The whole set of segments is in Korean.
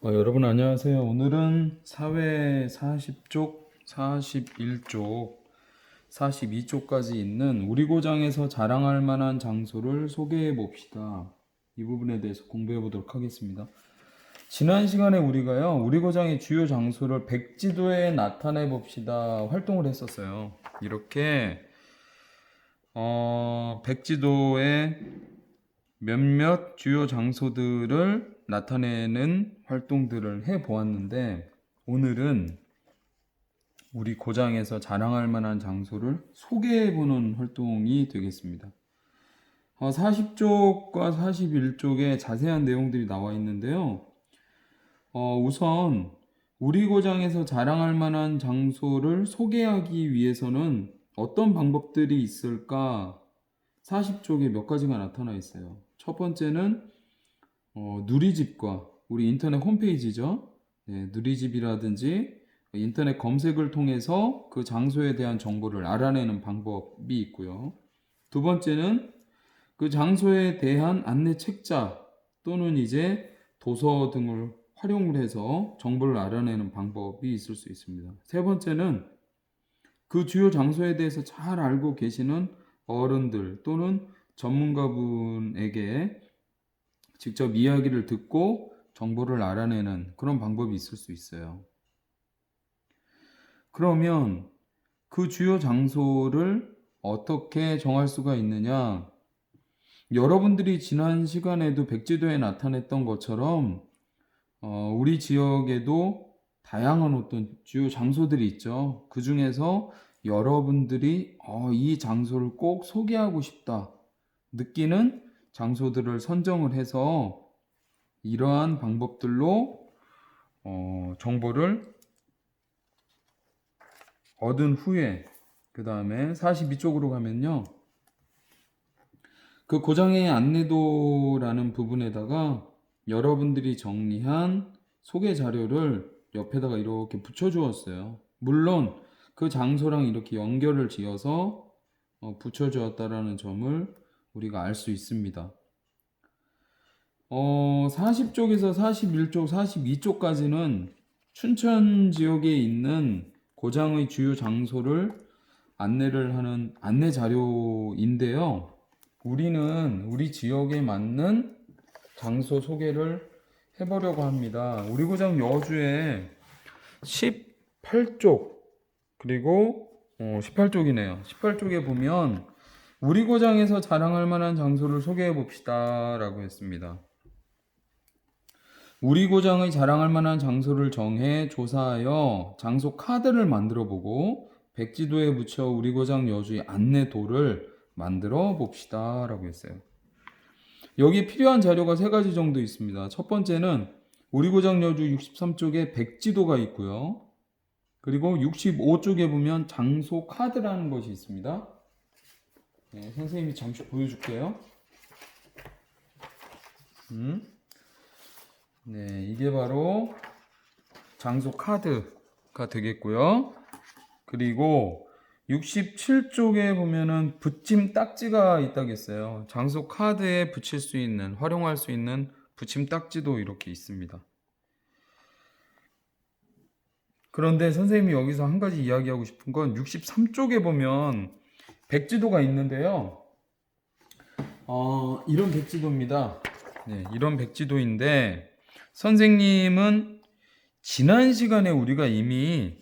여러분 안녕하세요. 오늘은 사회 40쪽, 41쪽, 42쪽까지 있는 우리 고장에서 자랑할 만한 장소를 소개해 봅시다. 이 부분에 대해서 공부해 보도록 하겠습니다. 지난 시간에 우리가요, 우리 고장의 주요 장소를 백지도에 나타내 봅시다 활동을 했었어요. 이렇게 백지도에 몇몇 주요 장소들을 나타내는 활동들을 해 보았는데, 오늘은 우리 고장에서 자랑할 만한 장소를 소개해 보는 활동이 되겠습니다. 40쪽과 41쪽에 자세한 내용들이 나와 있는데요. 우선 우리 고장에서 자랑할 만한 장소를 소개하기 위해서는 어떤 방법들이 있을까? 40쪽에 몇 가지가 나타나 있어요. 첫 번째는 누리집과 우리 인터넷 홈페이지죠. 네, 누리집이라든지 인터넷 검색을 통해서 그 장소에 대한 정보를 알아내는 방법이 있고요. 두 번째는 그 장소에 대한 안내 책자 또는 이제 도서 등을 활용을 해서 정보를 알아내는 방법이 있을 수 있습니다. 세 번째는 그 주요 장소에 대해서 잘 알고 계시는 어른들 또는 전문가분에게 직접 이야기를 듣고 정보를 알아내는 그런 방법이 있을 수 있어요. 그러면 그 주요 장소를 어떻게 정할 수가 있느냐? 여러분들이 지난 시간에도 백지도에 나타냈던 것처럼 우리 지역에도 다양한 어떤 주요 장소들이 있죠. 그 중에서 여러분들이 이 장소를 꼭 소개하고 싶다 느끼는 장소들을 선정을 해서 이러한 방법들로 정보를 얻은 후에 그 다음에 42쪽으로 가면요, 그 고장의 안내도라는 부분에다가 여러분들이 정리한 소개 자료를 옆에다가 이렇게 붙여 주었어요. 물론 그 장소랑 이렇게 연결을 지어서 붙여 주었다라는 점을 우리가 알 수 있습니다. 40쪽에서 41쪽, 42쪽까지는 춘천 지역에 있는 고장의 주요 장소를 안내를 하는 안내 자료인데요. 우리는 우리 지역에 맞는 장소 소개를 해보려고 합니다. 우리 고장 여주에 18쪽, 그리고 18쪽이네요. 18쪽에 보면 우리 고장에서 자랑할 만한 장소를 소개해 봅시다 라고 했습니다. 우리 고장의 자랑할 만한 장소를 정해 조사하여 장소 카드를 만들어 보고 백지도에 붙여 우리 고장 여주의 안내도를 만들어 봅시다 라고 했어요. 여기 필요한 자료가 세 가지 정도 있습니다. 첫 번째는 우리 고장 여주 63쪽에 백지도가 있고요. 그리고 65쪽에 보면 장소 카드라는 것이 있습니다. 네, 선생님이 잠시 보여줄게요. 네, 이게 바로 장소 카드가 되겠고요. 그리고 67쪽에 보면은 붙임 딱지가 있다겠어요. 장소 카드에 붙일 수 있는, 활용할 수 있는 붙임 딱지도 이렇게 있습니다. 그런데 선생님이 여기서 한 가지 이야기하고 싶은 건 63쪽에 보면 백지도가 있는데요. 이런 백지도입니다. 네, 이런 백지도인데 선생님은 지난 시간에 우리가 이미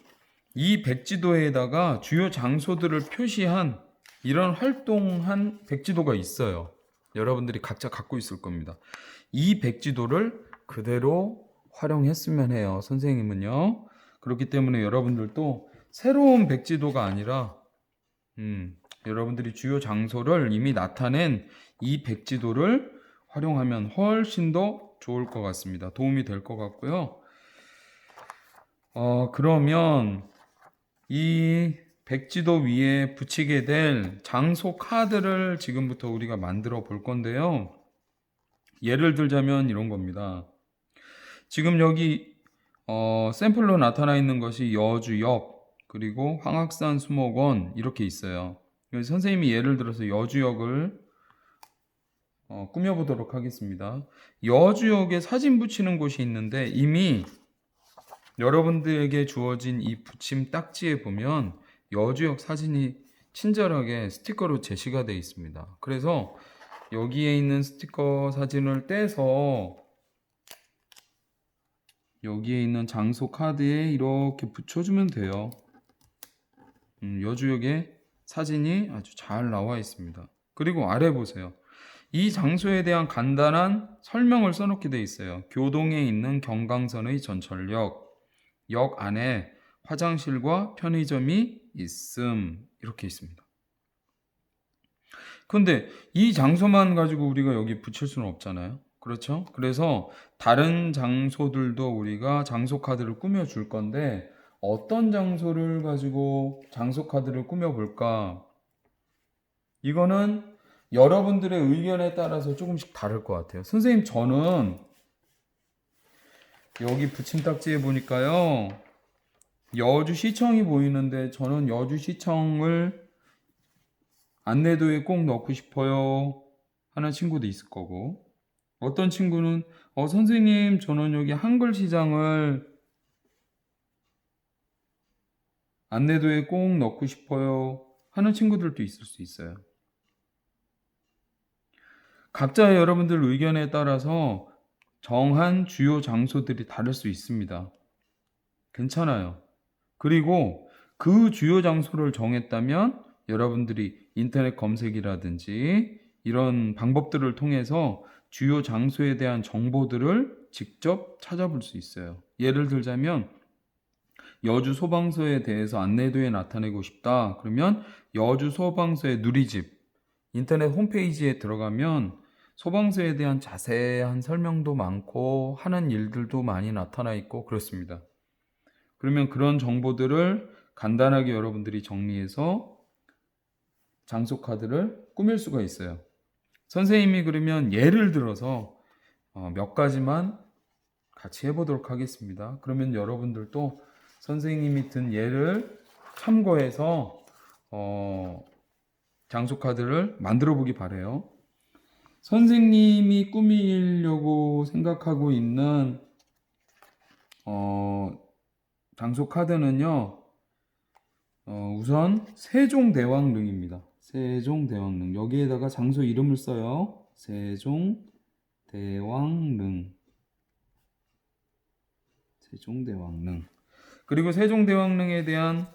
이 백지도에다가 주요 장소들을 표시한 이런 활동한 백지도가 있어요. 여러분들이 각자 갖고 있을 겁니다. 이 백지도를 그대로 활용했으면 해요. 선생님은요. 그렇기 때문에 여러분들도 새로운 백지도가 아니라 여러분들이 주요 장소를 이미 나타낸 이 백지도를 활용하면 훨씬 더 좋을 것 같습니다. 도움이 될 것 같고요. 그러면 이 백지도 위에 붙이게 될 장소 카드를 지금부터 우리가 만들어 볼 건데요. 예를 들자면 이런 겁니다. 지금 여기 샘플로 나타나 있는 것이 여주역, 그리고 황학산 수목원 이렇게 있어요. 선생님이 예를 들어서 여주역을 꾸며보도록 하겠습니다. 여주역에 사진 붙이는 곳이 있는데 이미 여러분들에게 주어진 이 붙임 딱지에 보면 여주역 사진이 친절하게 스티커로 제시가 되어 있습니다. 그래서 여기에 있는 스티커 사진을 떼서 여기에 있는 장소 카드에 이렇게 붙여주면 돼요. 여주역에 사진이 아주 잘 나와 있습니다. 그리고 아래 보세요. 이 장소에 대한 간단한 설명을 써놓게 되어 있어요. 교동에 있는 경강선의 전철역, 역 안에 화장실과 편의점이 있음, 이렇게 있습니다. 근데 이 장소만 가지고 우리가 여기 붙일 수는 없잖아요. 그렇죠? 그래서 다른 장소들도 우리가 장소 카드를 꾸며 줄 건데 어떤 장소를 가지고 장소 카드를 꾸며 볼까? 이거는 여러분들의 의견에 따라서 조금씩 다를 것 같아요. 선생님, 저는 여기 붙임딱지에 보니까요, 여주시청이 보이는데 저는 여주시청을 안내도에 꼭 넣고 싶어요 하는 친구도 있을 거고, 어떤 친구는 선생님, 저는 여기 한글시장을 안내도에 꼭 넣고 싶어요 하는 친구들도 있을 수 있어요. 각자의 여러분들 의견에 따라서 정한 주요 장소들이 다를 수 있습니다. 괜찮아요. 그리고 그 주요 장소를 정했다면 여러분들이 인터넷 검색이라든지 이런 방법들을 통해서 주요 장소에 대한 정보들을 직접 찾아볼 수 있어요. 예를 들자면 여주 소방서에 대해서 안내도에 나타내고 싶다. 그러면 여주 소방서의 누리집 인터넷 홈페이지에 들어가면 소방서에 대한 자세한 설명도 많고 하는 일들도 많이 나타나 있고 그렇습니다. 그러면 그런 정보들을 간단하게 여러분들이 정리해서 장소 카드를 꾸밀 수가 있어요. 선생님이 그러면 예를 들어서 몇 가지만 같이 해보도록 하겠습니다. 그러면 여러분들도 선생님이 든 예를 참고해서 장소 카드를 만들어 보기 바래요. 선생님이 꾸미려고 생각하고 있는 장소 카드는요, 우선 세종대왕릉입니다. 세종대왕릉. 여기에다가 장소 이름을 써요. 세종대왕릉. 세종대왕릉. 그리고 세종대왕릉에 대한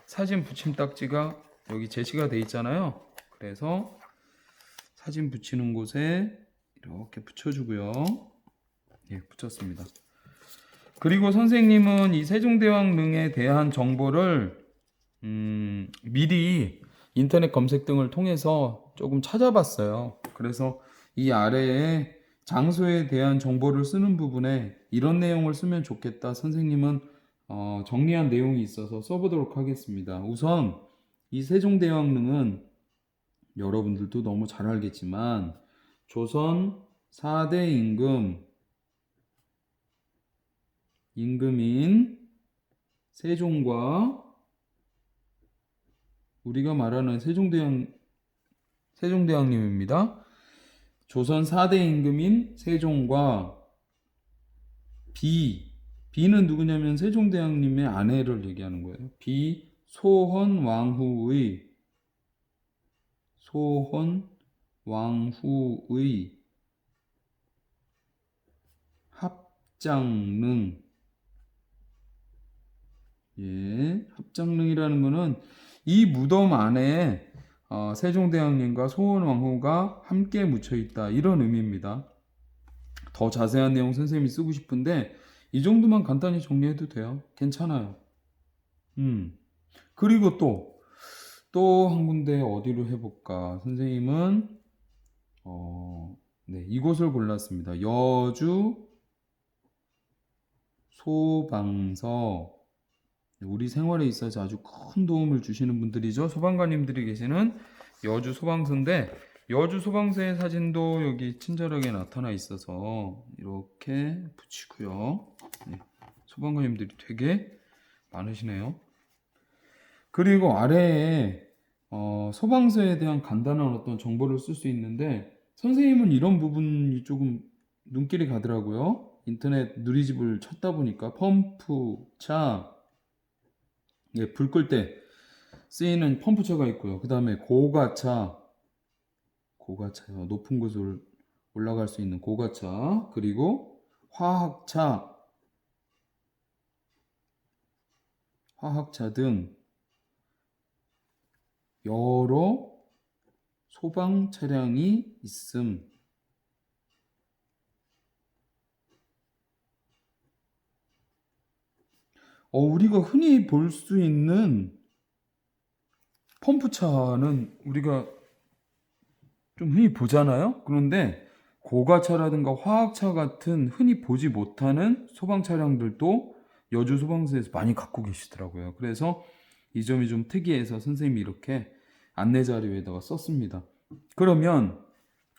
사진 붙임 딱지가 여기 제시가 돼 있잖아요. 그래서 사진 붙이는 곳에 이렇게 붙여주고요. 예, 붙였습니다. 그리고 선생님은 이 세종대왕릉에 대한 정보를 미리 인터넷 검색 등을 통해서 조금 찾아봤어요. 그래서 이 아래에 장소에 대한 정보를 쓰는 부분에 이런 내용을 쓰면 좋겠다. 선생님은 정리한 내용이 있어서 써보도록 하겠습니다. 우선 이 세종대왕릉은 여러분들도 너무 잘 알겠지만 조선 4대 임금인 세종과 우리가 말하는 세종대왕님입니다. 조선 4대 임금인 세종과 비는 누구냐면 세종대왕님의 아내를 얘기하는 거예요. 비 소헌왕후의 합장릉. 예, 합장릉이라는 거는 이 무덤 안에 세종대왕님과 소헌왕후가 함께 묻혀 있다, 이런 의미입니다. 더 자세한 내용 선생님이 쓰고 싶은데 이 정도만 간단히 정리해도 돼요. 괜찮아요. 그리고 또 한 군데 어디로 해볼까? 선생님은 네, 이곳을 골랐습니다. 여주 소방서. 우리 생활에 있어서 아주 큰 도움을 주시는 분들이죠. 소방관님들이 계시는 여주 소방서인데 여주 소방서의 사진도 여기 친절하게 나타나 있어서 이렇게 붙이고요. 네, 소방관님들이 되게 많으시네요. 그리고 아래에 소방서에 대한 간단한 어떤 정보를 쓸 수 있는데 선생님은 이런 부분이 조금 눈길이 가더라고요. 인터넷 누리집을 찾다 보니까 펌프차, 예, 불 끌 때 쓰이는 펌프차가 있고요. 그 다음에 고가차요. 높은 곳을 올라갈 수 있는 고가차, 그리고 화학차 등 여러 소방 차량이 있음. 우리가 흔히 볼 수 있는 펌프차는 우리가 좀 흔히 보잖아요. 그런데 고가차라든가 화학차 같은 흔히 보지 못하는 소방 차량들도 여주 소방서에서 많이 갖고 계시더라고요. 그래서 이 점이 좀 특이해서 선생님이 이렇게 안내 자료에다가 썼습니다. 그러면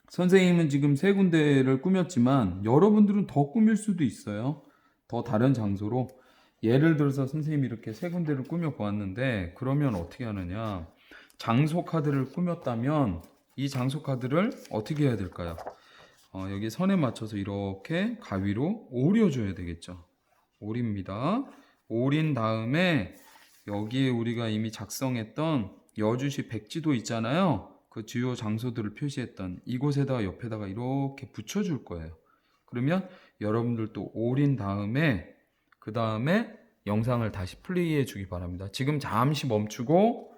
선생님은 지금 세 군데를 꾸몄지만 여러분들은 더 꾸밀 수도 있어요. 더 다른 장소로. 예를 들어서 선생님이 이렇게 세 군데를 꾸며 보았는데, 그러면 어떻게 하느냐? 장소 카드를 꾸몄다면 이 장소 카드를 어떻게 해야 될까요? 여기 선에 맞춰서 이렇게 가위로 오려줘야 되겠죠. 오립니다. 오린 다음에 여기에 우리가 이미 작성했던 여주시 백지도 있잖아요. 그 주요 장소들을 표시했던 이곳에다가 옆에다가 이렇게 붙여줄 거예요. 그러면 여러분들도 오린 다음에 그 다음에 영상을 다시 플레이해 주기 바랍니다. 지금 잠시 멈추고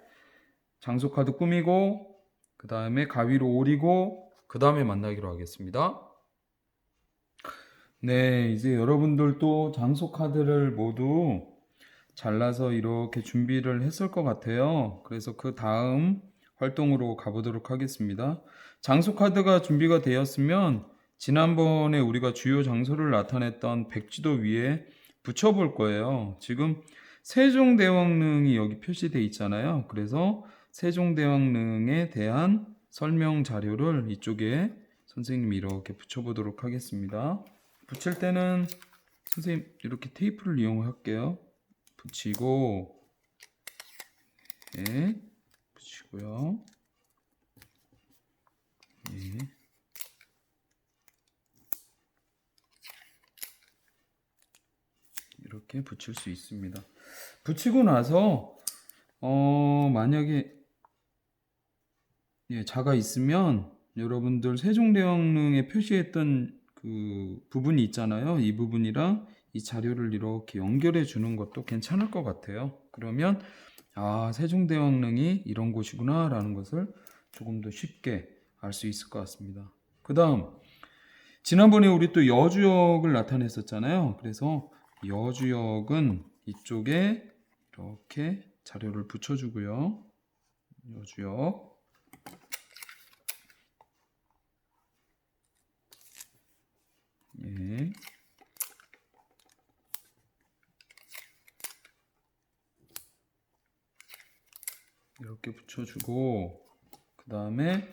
장소 카드 꾸미고 그 다음에 가위로 오리고 그 다음에 만나기로 하겠습니다. 네, 이제 여러분들도 장소 카드를 모두 잘라서 이렇게 준비를 했을 것 같아요. 그래서 그 다음 활동으로 가보도록 하겠습니다. 장소 카드가 준비가 되었으면 지난번에 우리가 주요 장소를 나타냈던 백지도 위에 붙여볼 거예요. 지금 세종대왕릉이 여기 표시되어 있잖아요. 그래서 세종대왕릉에 대한 설명 자료를 이쪽에 선생님이 이렇게 붙여보도록 하겠습니다. 붙일 때는 선생님 이렇게 테이프를 이용할게요. 붙이고, 네, 붙이고요. 네. 이렇게 붙일 수 있습니다. 붙이고 나서 만약에 자가 있으면 여러분들 세종대왕릉에 표시했던 그 부분이 있잖아요. 이 부분이랑 이 자료를 이렇게 연결해 주는 것도 괜찮을 것 같아요. 그러면 세종대왕릉이 이런 곳이구나 라는 것을 조금 더 쉽게 알 수 있을 것 같습니다. 그 다음 지난번에 우리 또 여주역을 나타냈었잖아요. 그래서 여주역은 이쪽에 이렇게 자료를 붙여주고요. 여주역 예. 이렇게 붙여주고 그 다음에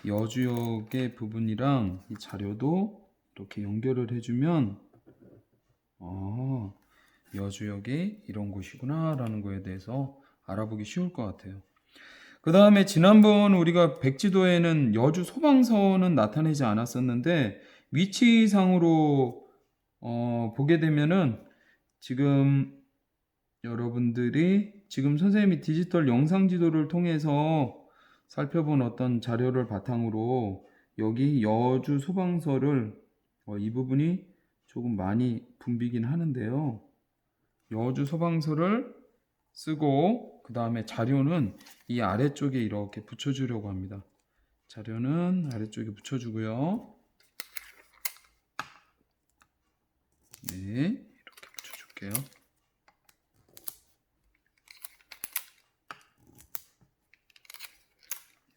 여주역의 부분이랑 이 자료도 이렇게 연결을 해주면 여주역이 이런 곳이구나 라는 거에 대해서 알아보기 쉬울 것 같아요. 그 다음에 지난번 우리가 백지도에는 여주 소방서는 나타내지 않았었는데 위치상으로 보게 되면은 지금 여러분들이 지금 선생님이 디지털 영상 지도를 통해서 살펴본 어떤 자료를 바탕으로 여기 여주 소방서를 이 부분이 조금 많이 붐비긴 하는데요. 여주 소방서를 쓰고 그 다음에 자료는 이 아래쪽에 이렇게 붙여주려고 합니다. 자료는 아래쪽에 붙여주고요. 네, 이렇게 붙여줄게요.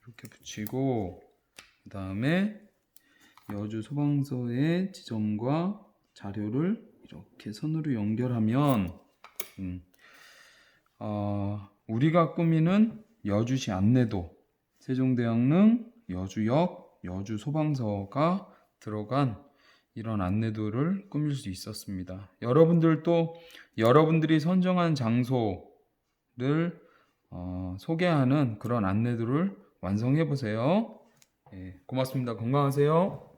이렇게 붙이고 그 다음에 여주 소방서의 지점과 자료를 이렇게 선으로 연결하면 우리가 꾸미는 여주시 안내도, 세종대왕릉, 여주역, 여주소방서가 들어간 이런 안내도를 꾸밀 수 있었습니다. 여러분들도 여러분들이 선정한 장소를 소개하는 그런 안내도를 완성해 보세요. 예, 고맙습니다. 건강하세요.